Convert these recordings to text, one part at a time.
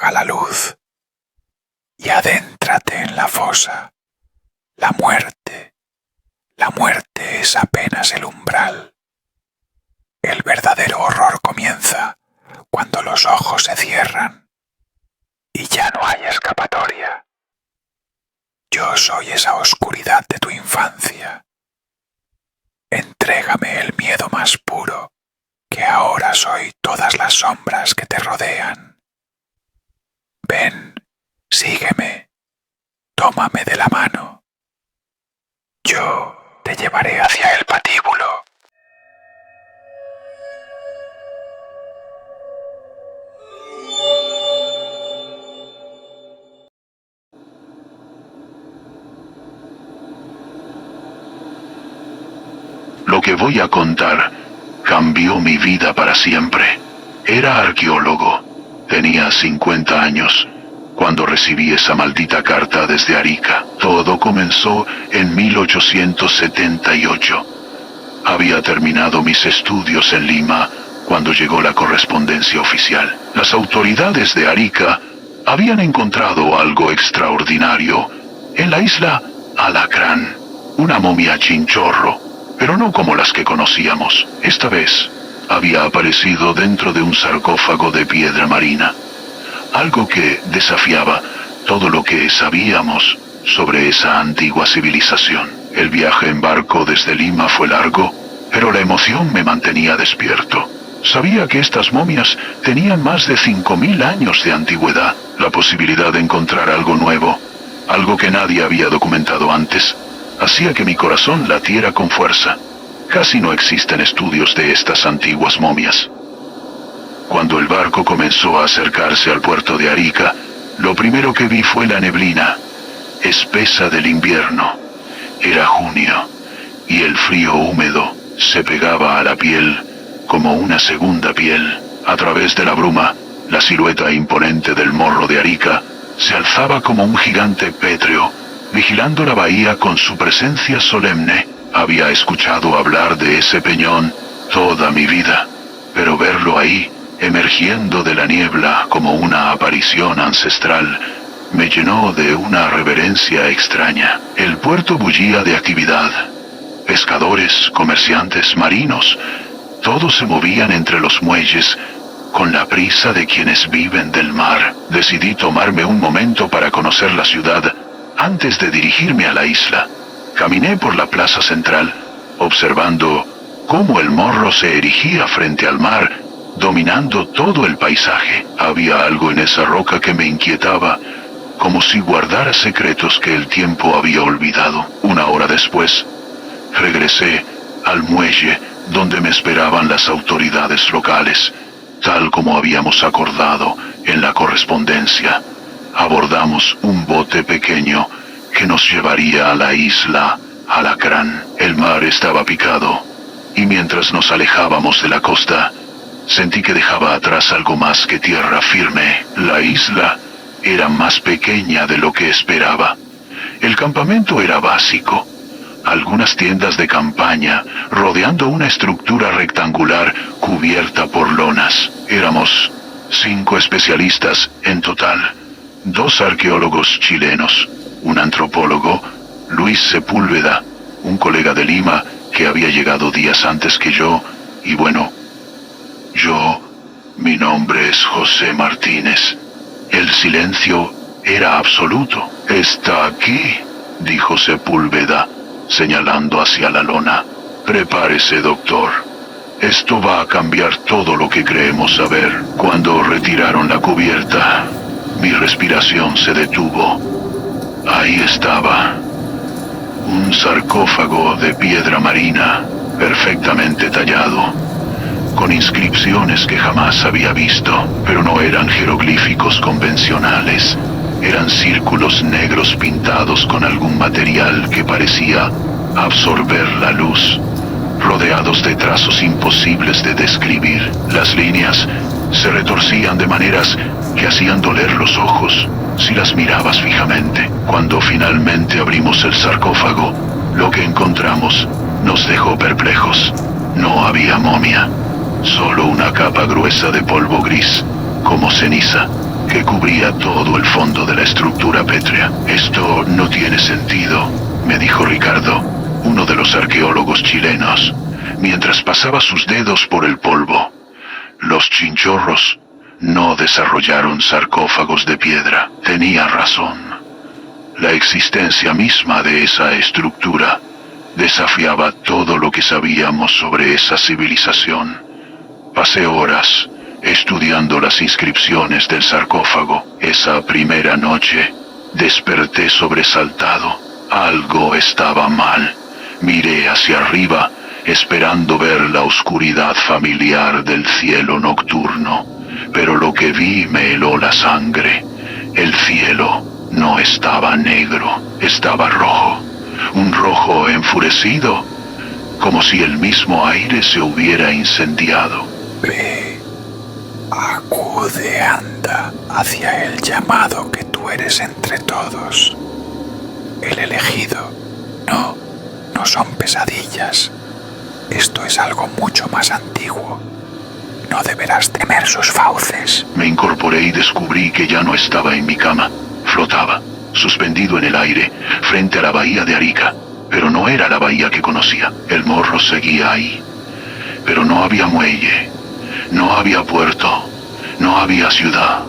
apaga la luz y adéntrate en la fosa. La muerte es apenas el umbral. El verdadero horror comienza cuando los ojos se cierran y ya no hay escapatoria. Yo soy esa oscuridad de tu infancia. Entrégame el miedo más puro, que ahora soy todas las sombras que te rodean. Ven, sígueme, tómame de la mano. Yo te llevaré hacia el patíbulo. Lo que voy a contar cambió mi vida para siempre. Era arqueólogo. Tenía 50 años cuando recibí esa maldita carta desde Arica. Todo comenzó en 1878. Había terminado mis estudios en Lima cuando llegó la correspondencia oficial. Las autoridades de Arica habían encontrado algo extraordinario en la isla Alacrán, una momia chinchorro, pero no como las que conocíamos. Esta vez había aparecido dentro de un sarcófago de piedra marina, algo que desafiaba todo lo que sabíamos sobre esa antigua civilización. El viaje en barco desde Lima fue largo, pero la emoción me mantenía despierto. Sabía que estas momias tenían más de 5.000 años de antigüedad. La posibilidad de encontrar algo nuevo, algo que nadie había documentado antes, hacía que mi corazón latiera con fuerza. Casi no existen estudios de estas antiguas momias. Cuando el barco comenzó a acercarse al puerto de Arica, lo primero que vi fue la neblina, espesa del invierno. Era junio, y el frío húmedo se pegaba a la piel como una segunda piel. A través de la bruma, la silueta imponente del morro de Arica se alzaba como un gigante pétreo, vigilando la bahía con su presencia solemne. Había escuchado hablar de ese peñón toda mi vida, pero verlo ahí, emergiendo de la niebla como una aparición ancestral, me llenó de una reverencia extraña. El puerto bullía de actividad. Pescadores, comerciantes, marinos, todos se movían entre los muelles con la prisa de quienes viven del mar. Decidí tomarme un momento para conocer la ciudad antes de dirigirme a la isla. Caminé por la plaza central, observando cómo el morro se erigía frente al mar, dominando todo el paisaje. Había algo en esa roca que me inquietaba, como si guardara secretos que el tiempo había olvidado. Una hora después, regresé al muelle donde me esperaban las autoridades locales, tal como habíamos acordado en la correspondencia. Abordamos un bote pequeño que nos llevaría a la isla Alacrán. El mar estaba picado, y mientras nos alejábamos de la costa, sentí que dejaba atrás algo más que tierra firme. La isla era más pequeña de lo que esperaba. El campamento era básico. Algunas tiendas de campaña rodeando una estructura rectangular cubierta por lonas. Éramos 5 especialistas en total: 2 arqueólogos chilenos, un antropólogo, Luis Sepúlveda, un colega de Lima que había llegado días antes que yo, y bueno, mi nombre es José Martínez. El silencio era absoluto. «Está aquí», dijo Sepúlveda, señalando hacia la lona. «Prepárese, doctor. Esto va a cambiar todo lo que creemos saber». Cuando retiraron la cubierta, mi respiración se detuvo. Ahí estaba, un sarcófago de piedra marina, perfectamente tallado, con inscripciones que jamás había visto, pero no eran jeroglíficos convencionales. Eran círculos negros pintados con algún material que parecía absorber la luz, rodeados de trazos imposibles de describir. Las líneas se retorcían de maneras que hacían doler los ojos si las mirabas fijamente. Cuando finalmente abrimos el sarcófago, lo que encontramos nos dejó perplejos. No había momia, solo una capa gruesa de polvo gris, como ceniza, que cubría todo el fondo de la estructura pétrea. Esto no tiene sentido, me dijo Ricardo, uno de los arqueólogos chilenos, mientras pasaba sus dedos por el polvo. Los chinchorros no desarrollaron sarcófagos de piedra. Tenía razón. La existencia misma de esa estructura desafiaba todo lo que sabíamos sobre esa civilización. Pasé horas estudiando las inscripciones del sarcófago. Esa primera noche desperté sobresaltado. Algo estaba mal. Miré hacia arriba, esperando ver la oscuridad familiar del cielo nocturno, pero lo que vi me heló la sangre. El cielo no estaba negro, estaba rojo, un rojo enfurecido, como si el mismo aire se hubiera incendiado. Ve, acude, anda hacia el llamado que tú eres entre todos. El elegido. No son pesadillas. Esto es algo mucho más antiguo. No deberás temer sus fauces. Me incorporé y descubrí que ya no estaba en mi cama. Flotaba, suspendido en el aire, frente a la bahía de Arica. Pero no era la bahía que conocía. El morro seguía ahí. Pero no había muelle, no había puerto, no había ciudad.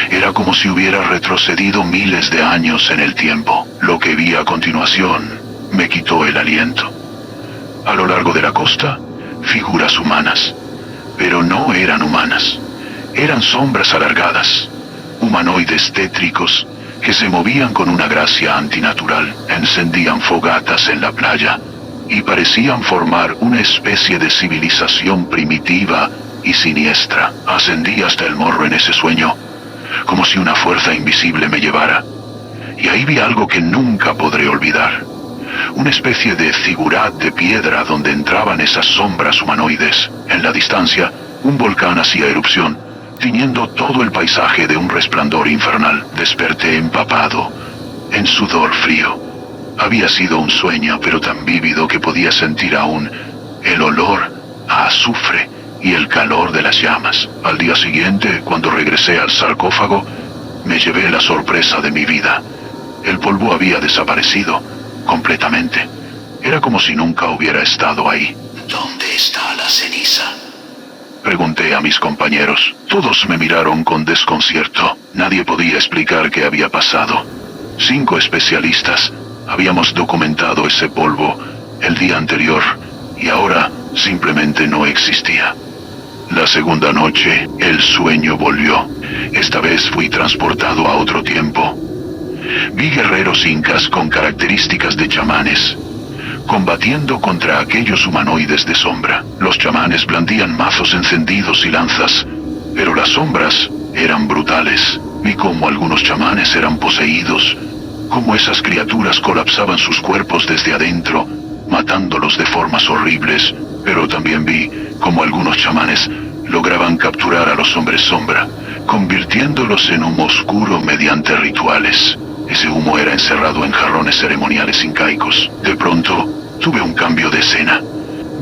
Era como si hubiera retrocedido miles de años en el tiempo. Lo que vi a continuación me quitó el aliento. A lo largo de la costa, figuras humanas. Pero no eran humanas. Eran sombras alargadas, humanoides tétricos que se movían con una gracia antinatural. Encendían fogatas en la playa y parecían formar una especie de civilización primitiva y siniestra. Ascendí hasta el morro en ese sueño, como si una fuerza invisible me llevara. Y ahí vi algo que nunca podré olvidar. Una especie de zigurat de piedra donde entraban esas sombras humanoides. En la distancia, un volcán hacía erupción, tiñendo todo el paisaje de un resplandor infernal. Desperté empapado, en sudor frío. Había sido un sueño, pero tan vívido que podía sentir aún el olor a azufre y el calor de las llamas. Al día siguiente, cuando regresé al sarcófago, me llevé la sorpresa de mi vida. El polvo había desaparecido completamente. Era como si nunca hubiera estado ahí. ¿Dónde está la ceniza?, pregunté a mis compañeros. Todos me miraron con desconcierto. Nadie podía explicar qué había pasado. 5 especialistas habíamos documentado ese polvo el día anterior y ahora simplemente no existía. La segunda noche, el sueño volvió. Esta vez fui transportado a otro tiempo. Vi guerreros incas con características de chamanes, combatiendo contra aquellos humanoides de sombra. Los chamanes blandían mazos encendidos y lanzas, pero las sombras eran brutales. Vi cómo algunos chamanes eran poseídos, cómo esas criaturas colapsaban sus cuerpos desde adentro, matándolos de formas horribles. Pero también vi cómo algunos chamanes lograban capturar a los hombres sombra, convirtiéndolos en humo oscuro mediante rituales. Ese humo era encerrado en jarrones ceremoniales incaicos. De pronto, tuve un cambio de escena.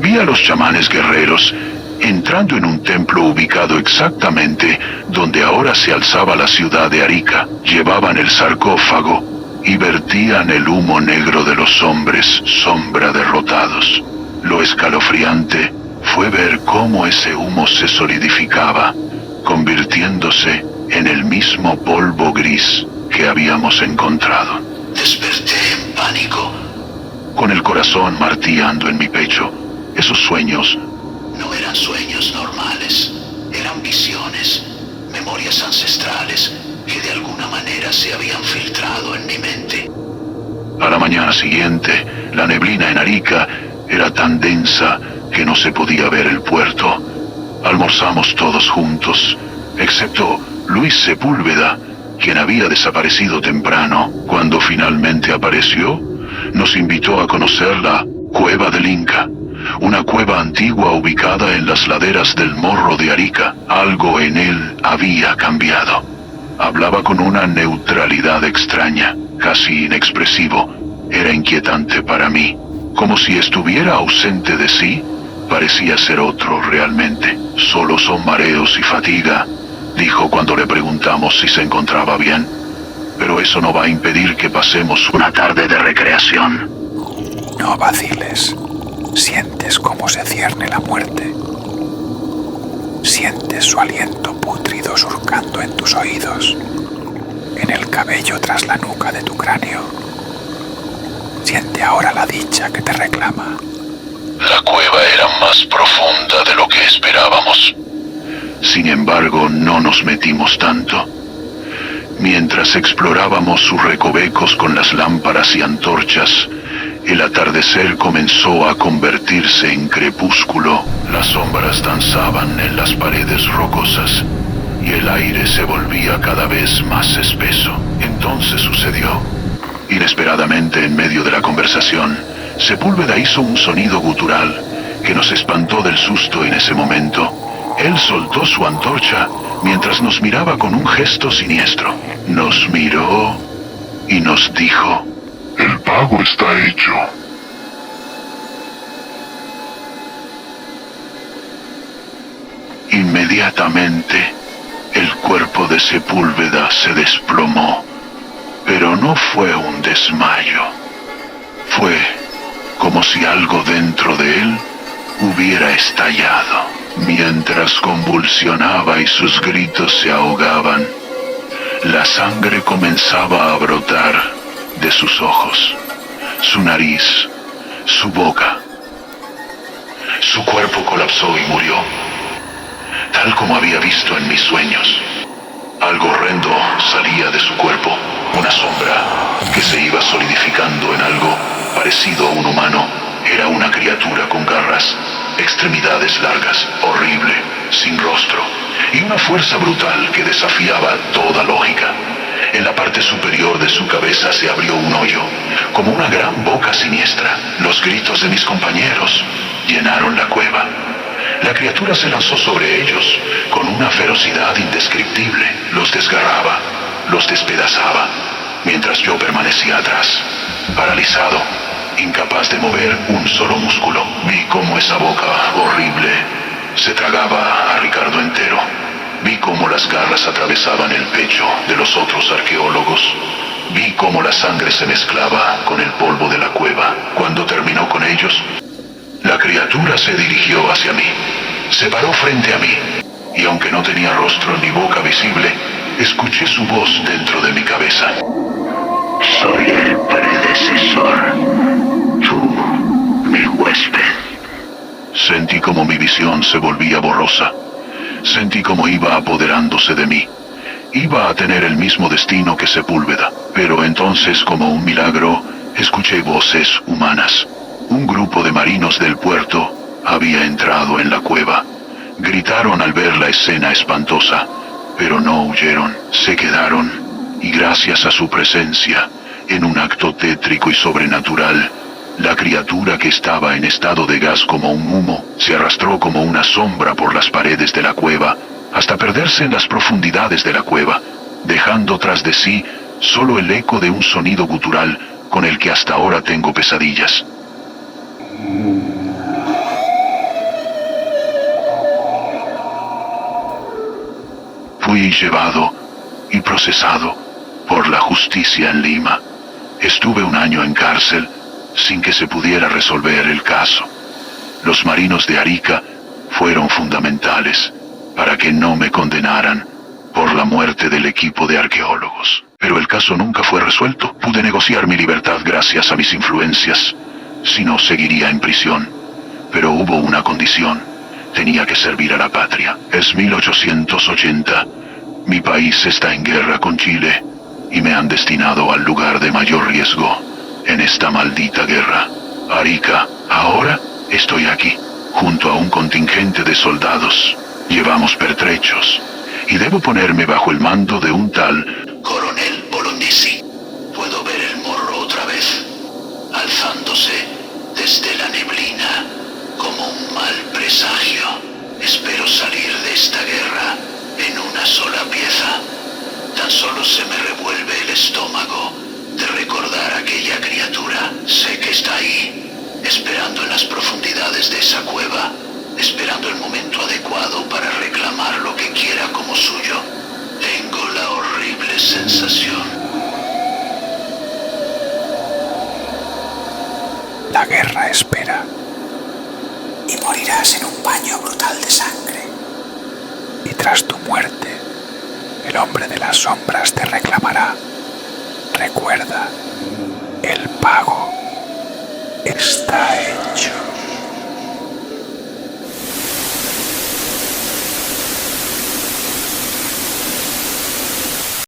Vi a los chamanes guerreros entrando en un templo ubicado exactamente donde ahora se alzaba la ciudad de Arica. Llevaban el sarcófago y vertían el humo negro de los hombres sombra derrotados. Lo escalofriante fue ver cómo ese humo se solidificaba, convirtiéndose en el mismo polvo gris que habíamos encontrado. Desperté en pánico, con el corazón martillando en mi pecho. Esos sueños no eran sueños normales, eran visiones, memorias ancestrales que de alguna manera se habían filtrado en mi mente. A la mañana siguiente, la neblina en Arica era tan densa que no se podía ver el puerto. Almorzamos todos juntos, excepto Luis Sepúlveda, quien había desaparecido temprano. Cuando finalmente apareció, nos invitó a conocer la Cueva del Inca, una cueva antigua ubicada en las laderas del Morro de Arica. Algo en él había cambiado. Hablaba con una neutralidad extraña, casi inexpresivo. Era inquietante para mí. Como si estuviera ausente de sí, parecía ser otro realmente. Solo son mareos y fatiga, dijo cuando le preguntamos si se encontraba bien. Pero eso no va a impedir que pasemos una tarde de recreación. No vaciles. Sientes cómo se cierne la muerte. Sientes su aliento pútrido surcando en tus oídos, en el cabello tras la nuca de tu cráneo. Siente ahora la dicha que te reclama. La cueva era más profunda de lo que esperábamos. Sin embargo, no nos metimos tanto. Mientras explorábamos sus recovecos con las lámparas y antorchas, el atardecer comenzó a convertirse en crepúsculo. Las sombras danzaban en las paredes rocosas y el aire se volvía cada vez más espeso. Entonces sucedió. Inesperadamente, en medio de la conversación, Sepúlveda hizo un sonido gutural que nos espantó del susto en ese momento. Él soltó su antorcha mientras nos miraba con un gesto siniestro. Nos miró y nos dijo: el pago está hecho. Inmediatamente, el cuerpo de Sepúlveda se desplomó, pero no fue un desmayo. Fue como si algo dentro de él hubiera estallado. Mientras convulsionaba y sus gritos se ahogaban, la sangre comenzaba a brotar de sus ojos, su nariz, su boca. Su cuerpo colapsó y murió, tal como había visto en mis sueños. Algo horrendo salía de su cuerpo, una sombra que se iba solidificando en algo parecido a un humano. Era una criatura con garras, extremidades largas, horrible, sin rostro, y una fuerza brutal que desafiaba toda lógica. En la parte superior de su cabeza se abrió un hoyo, como una gran boca siniestra. Los gritos de mis compañeros llenaron la cueva. La criatura se lanzó sobre ellos con una ferocidad indescriptible. Los desgarraba, los despedazaba, mientras yo permanecía atrás, paralizado, incapaz de mover un solo músculo. Vi cómo esa boca horrible se tragaba a Ricardo entero. Vi cómo las garras atravesaban el pecho de los otros arqueólogos. Vi cómo la sangre se mezclaba con el polvo de la cueva. Cuando terminó con ellos, la criatura se dirigió hacia mí. Se paró frente a mí, y aunque no tenía rostro ni boca visible, escuché su voz dentro de mi cabeza. Soy el predecesor. Tú, mi huésped. Sentí como mi visión se volvía borrosa. Sentí como iba apoderándose de mí. Iba a tener el mismo destino que Sepúlveda. Pero entonces, como un milagro, escuché voces humanas. Un grupo de marinos del puerto había entrado en la cueva. Gritaron al ver la escena espantosa, pero no huyeron. Se quedaron, y gracias a su presencia, en un acto tétrico y sobrenatural, la criatura que estaba en estado de gas como un humo se arrastró como una sombra por las paredes de la cueva hasta perderse en las profundidades de la cueva, dejando tras de sí solo el eco de un sonido gutural con el que hasta ahora tengo pesadillas. Fui llevado y procesado por la justicia en Lima. Estuve un año en cárcel sin que se pudiera resolver el caso. Los marinos de Arica fueron fundamentales para que no me condenaran por la muerte del equipo de arqueólogos. Pero el caso nunca fue resuelto. Pude negociar mi libertad gracias a mis influencias. Si no, seguiría en prisión. Pero hubo una condición. Tenía que servir a la patria. Es 1880. Mi país está en guerra con Chile y me han destinado al lugar de mayor riesgo en esta maldita guerra. Arica. Ahora estoy aquí, junto a un contingente de soldados. Llevamos pertrechos y debo ponerme bajo el mando de un tal Coronel Bolondisi. Puedo ver el morro otra vez, alzándose desde la neblina como un mal presagio. Espero salir de esta guerra en una sola pieza. Tan solo se me revuelve el estómago de recordar aquella criatura. Sé que está ahí, esperando en las profundidades de esa cueva, esperando el momento adecuado para reclamar lo que quiera como suyo. Tengo la horrible sensación. La guerra espera. Y morirás en un baño brutal de sangre. Y tras tu muerte, el hombre de las sombras te reclamará. Recuerda, el pago está hecho.